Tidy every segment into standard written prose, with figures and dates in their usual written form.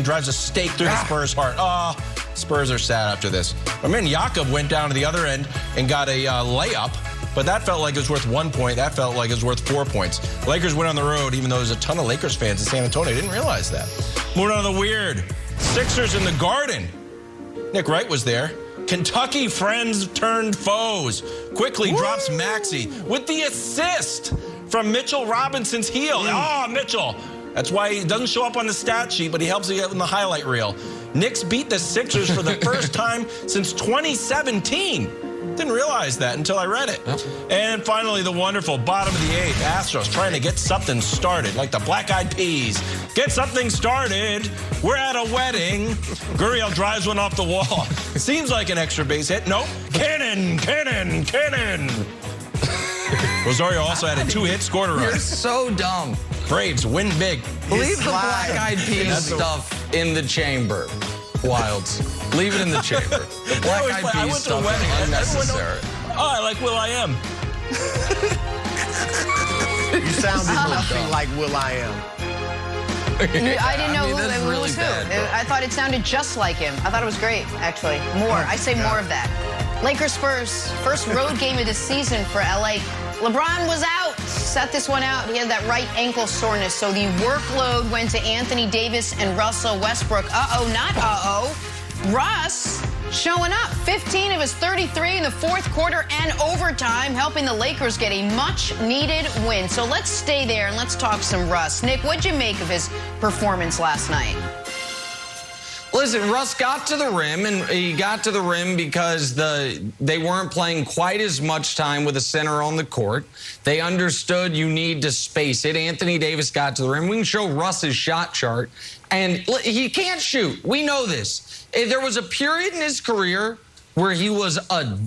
and drives a stake through the Spurs' heart. Oh, Spurs are sad after this. I mean, Jakob went down to the other end and got a layup, but that felt like it was worth 1 point. That felt like it was worth 4 points. Lakers went on the road, even though there's a ton of Lakers fans in San Antonio. I didn't realize that. Moving on to the weird. Sixers in the Garden. Nick Wright was there. Kentucky friends turned foes. Quickly drops Maxey with the assist from Mitchell Robinson's heel. Oh, Mitchell. That's why he doesn't show up on the stat sheet, but he helps you out in the highlight reel. Knicks beat the Sixers for the first time since 2017. Didn't realize that until I read it. Yep. And finally, the wonderful bottom of the eighth. Astros trying to get something started, like the Black Eyed Peas. Get something started. We're at a wedding. Gurriel drives one off the wall. Seems like an extra base hit. Nope. Cannon, cannon, cannon. Rosario also had a 2-hit, scored a run. You're so dumb. Braves win big. Leave the Black Eyed Peas stuff in the chamber. Wilds. Leave it in the chamber. The Black Eyed Peas stuff is unnecessary. Oh, I like Will.i.am. You sounded nothing like Will.i.am. I didn't know who really was who. bad, I thought it sounded just like him. I thought it was great, actually. More. I say more of that. Lakers Spurs, first road game of the season for LA. LeBron was out. Set this one out. He had that right ankle soreness, so the workload went to Anthony Davis and Russell Westbrook. Uh-oh, not uh-oh. Russ showing up. 15 of his 33 in the fourth quarter and overtime, helping the Lakers get a much-needed win. So let's stay there and let's talk some Russ. Nick, what'd you make of his performance last night? Listen, Russ got to the rim, and he got to the rim because they weren't playing quite as much time with a center on the court. They understood you need to space it. Anthony Davis got to the rim. We can show Russ's shot chart, and he can't shoot. We know this. There was a period in his career where he was a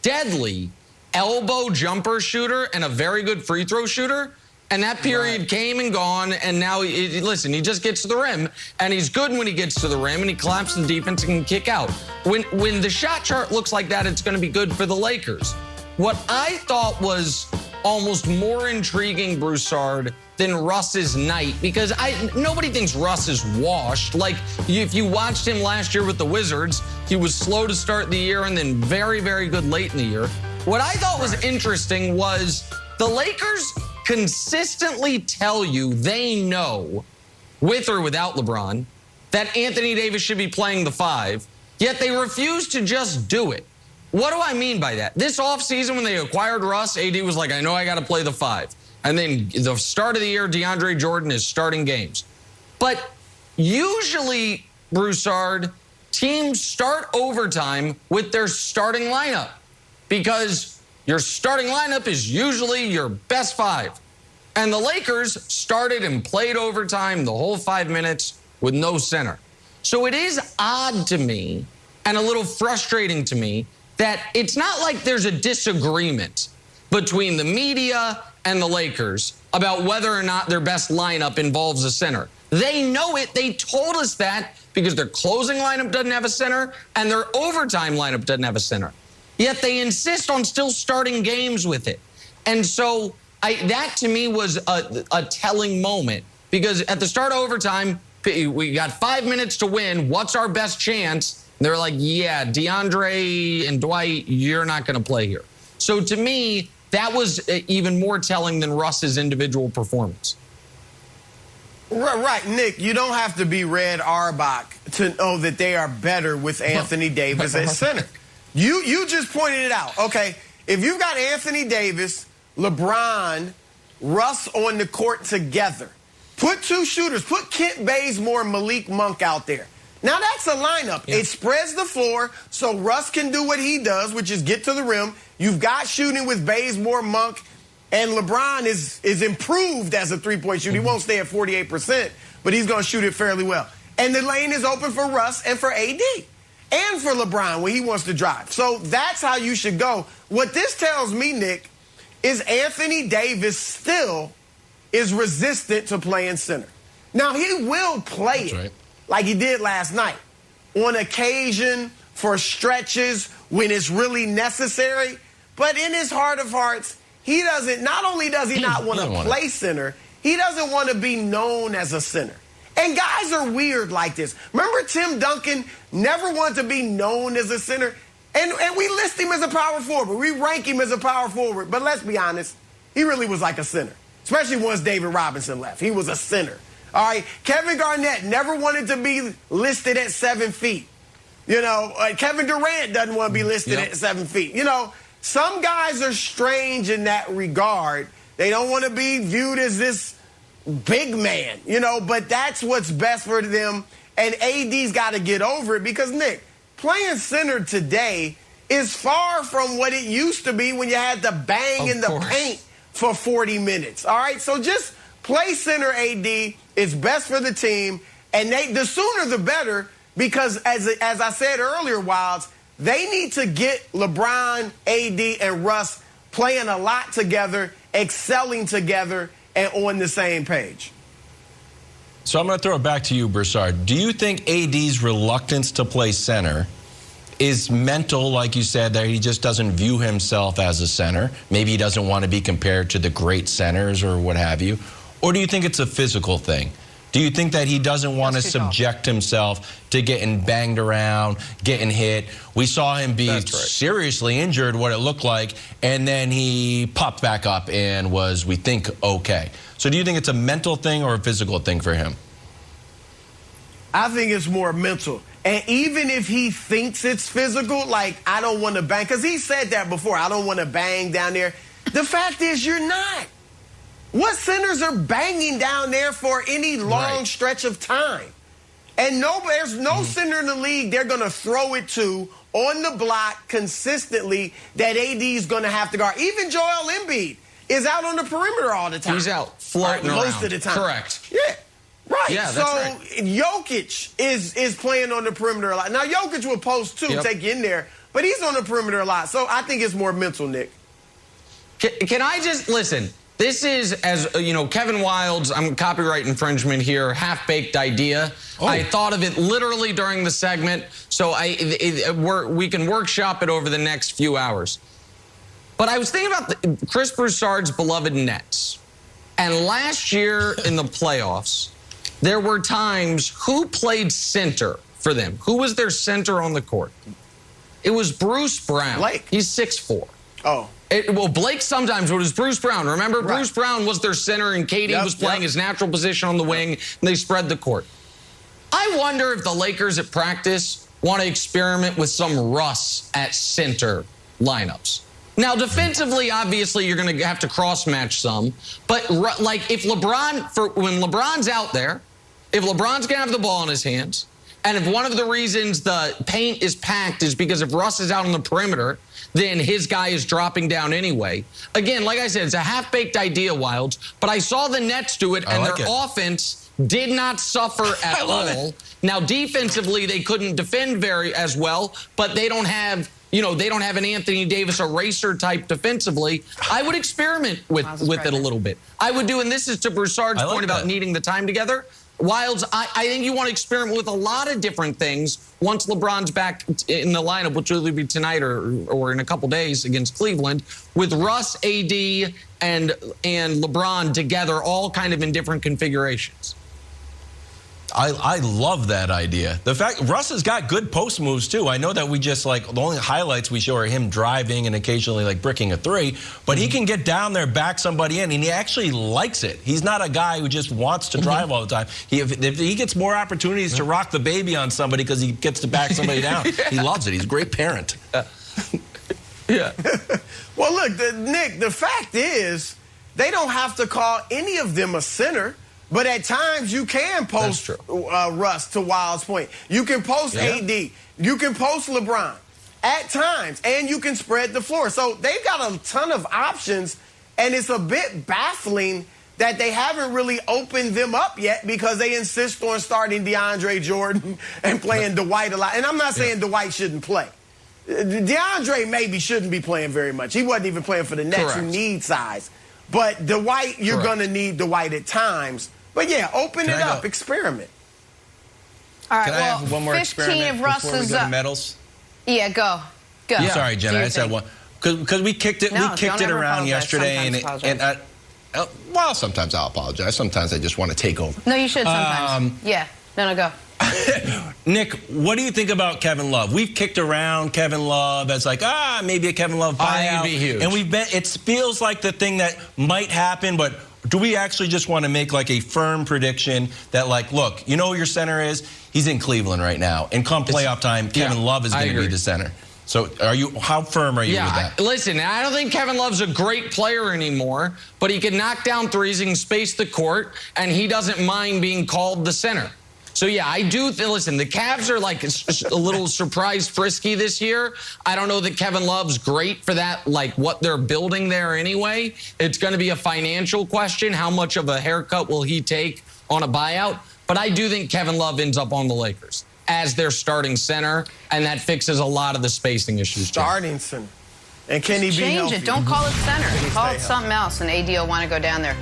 deadly elbow jumper shooter and a very good free throw shooter. And that period came and gone, and now, listen, he just gets to the rim, and he's good when he gets to the rim, and he collapses the defense and can kick out. When the shot chart looks like that, it's going to be good for the Lakers. What I thought was almost more intriguing, Broussard, than Russ's night, because nobody thinks Russ is washed. Like, if you watched him last year with the Wizards, he was slow to start the year and then very, very good late in the year. What I thought was interesting was the Lakers consistently tell you they know, with or without LeBron, that Anthony Davis should be playing the 5, yet they refuse to just do it. What do I mean by that? This offseason, when they acquired Russ, AD was like, I know I got to play the 5. And then the start of the year, DeAndre Jordan is starting games. But usually, Broussard, teams start overtime with their starting lineup because your starting lineup is usually your best 5. And the Lakers started and played overtime the whole 5 minutes with no center. So it is odd to me and a little frustrating to me that it's not like there's a disagreement between the media and the Lakers about whether or not their best lineup involves a center. They know it. They told us that because their closing lineup doesn't have a center and their overtime lineup doesn't have a center. Yet they insist on still starting games with it. And so that to me was a telling moment because at the start of overtime, we got 5 minutes to win. What's our best chance? And they're like, yeah, DeAndre and Dwight, you're not going to play here. So to me, that was even more telling than Russ's individual performance. Right, Nick, you don't have to be Red Auerbach to know that they are better with Anthony Davis at center. You just pointed it out. Okay, if you've got Anthony Davis, LeBron, Russ on the court together, put 2 shooters, put Kent Bazemore and Malik Monk out there. Now that's a lineup. Yeah. It spreads the floor so Russ can do what he does, which is get to the rim. You've got shooting with Bazemore, Monk, and LeBron is improved as a three-point shooter. He won't stay at 48%, but he's going to shoot it fairly well. And the lane is open for Russ and for AD. And for LeBron when he wants to drive. So that's how you should go. What this tells me, Nick, is Anthony Davis still is resistant to playing center. Now, he will play it like he did last night. On occasion, for stretches, when it's really necessary. But in his heart of hearts, he doesn't, not only does he not want to play center, he doesn't want to be known as a center. And guys are weird like this. Remember Tim Duncan never wanted to be known as a center? And we list him as a power forward. We rank him as a power forward. But let's be honest, he really was like a center, especially once David Robinson left. He was a center. All right, Kevin Garnett never wanted to be listed at 7 feet. You know, Kevin Durant doesn't want to be listed at 7 feet. You know, some guys are strange in that regard. They don't want to be viewed as this big man, you know, but that's what's best for them. And AD's got to get over it because, Nick, playing center today is far from what it used to be when you had to bang in the paint for 40 minutes. All right, so just play center, AD. It's best for the team. And the sooner the better because, as I said earlier, Wilds, they need to get LeBron, AD, and Russ playing a lot together, excelling together, and on the same page. So I'm going to throw it back to you, Broussard. Do you think AD's reluctance to play center is mental, like you said, that he just doesn't view himself as a center? Maybe he doesn't want to be compared to the great centers or what have you. Or do you think it's a physical thing? Do you think that he doesn't want to subject himself to getting banged around, getting hit? We saw him be seriously injured, what it looked like, and then he popped back up and was, we think, okay. So do you think it's a mental thing or a physical thing for him? I think it's more mental. And even if he thinks it's physical, like, I don't want to bang, because he said that before, I don't want to bang down there. The fact is, you're not. What centers are banging down there for any long stretch of time? And there's no center in the league they're going to throw it to on the block consistently that AD is going to have to guard. Even Joel Embiid is out on the perimeter all the time. He's out floating around. Most of the time. Correct. Yeah. Right. Yeah, so Jokic is playing on the perimeter a lot. Now, Jokic will post too, take you in there, but he's on the perimeter a lot. So I think it's more mental, Nick. Can I just listen? This is, as you know, Kevin Wilde's, I'm copyright infringement here, half-baked idea. I thought of it literally during the segment, so we can workshop it over the next few hours. But I was thinking about Chris Broussard's beloved Nets. And last year in the playoffs, there were times who played center for them? Who was their center on the court? It was Bruce Brown. Blake. He's 6'4". Oh. Well, Blake sometimes, but it was Bruce Brown. Remember, Bruce Brown was their center, and KD was playing his natural position on the wing, and they spread the court. I wonder if the Lakers at practice want to experiment with some Russ at center lineups. Now, defensively, obviously, you're going to have to cross-match some. But, like, if when LeBron's out there, if LeBron's going to have the ball in his hands, and if one of the reasons the paint is packed is because if Russ is out on the perimeter, then his guy is dropping down anyway. Again, like I said, it's a half-baked idea, Wilds, but I saw the Nets do it, and their offense did not suffer at all. Now, defensively, they couldn't defend as well, but they don't have, they don't have an Anthony Davis eraser type defensively. I would experiment with it a little bit. I would do, and this is to Broussard's point about needing the time together. Wilds, I think you want to experiment with a lot of different things once LeBron's back in the lineup, which will either be tonight or in a couple days against Cleveland, with Russ, AD, and LeBron together, all kind of in different configurations. I love that idea. The fact Russ has got good post moves too. I know that we just the only highlights we show are him driving and occasionally bricking a three, but he can get down there, back somebody in, and he actually likes it. He's not a guy who just wants to drive all the time. If he gets more opportunities to rock the baby on somebody because he gets to back somebody down, he loves it. He's a great parent. Well, look, Nick, the fact is they don't have to call any of them a center. But at times, you can post Russ, to Wild's point. You can post AD. You can post LeBron at times, and you can spread the floor. So they've got a ton of options, and it's a bit baffling that they haven't really opened them up yet because they insist on starting DeAndre Jordan and playing Dwight a lot. And I'm not saying Dwight shouldn't play. DeAndre maybe shouldn't be playing very much. He wasn't even playing for the Nets who need size. But Dwight, you're going to need Dwight at times. But yeah, open it up, experiment. All right, Can I have one more experiment before we go to medals? Yeah, go. Sorry, Jenna, I said one because we kicked it. We kicked it around yesterday, and Well, sometimes I'll apologize. Sometimes I just want to take over. No, you should sometimes. Yeah. No, go. Nick, what do you think about Kevin Love? We've kicked around Kevin Love as like, maybe a Kevin Love buyout. It'd be huge. And it feels like the thing that might happen, but do we actually just want to make like a firm prediction that like, look, you know who your center is? He's in Cleveland right now. And come playoff time, Kevin Love is going to be the center. So how firm are you with that? Listen, I don't think Kevin Love's a great player anymore, but he can knock down threes, he can space the court, and he doesn't mind being called the center. So, yeah, I do. Listen, the Cavs are like a little surprise frisky this year. I don't know that Kevin Love's great for that, like what they're building there anyway. It's going to be a financial question. How much of a haircut will he take on a buyout? But I do think Kevin Love ends up on the Lakers as their starting center, and that fixes a lot of the spacing issues. Starting center. And can he be healthy? Change it. Don't call it center. Call it something else, and AD will want to go down there.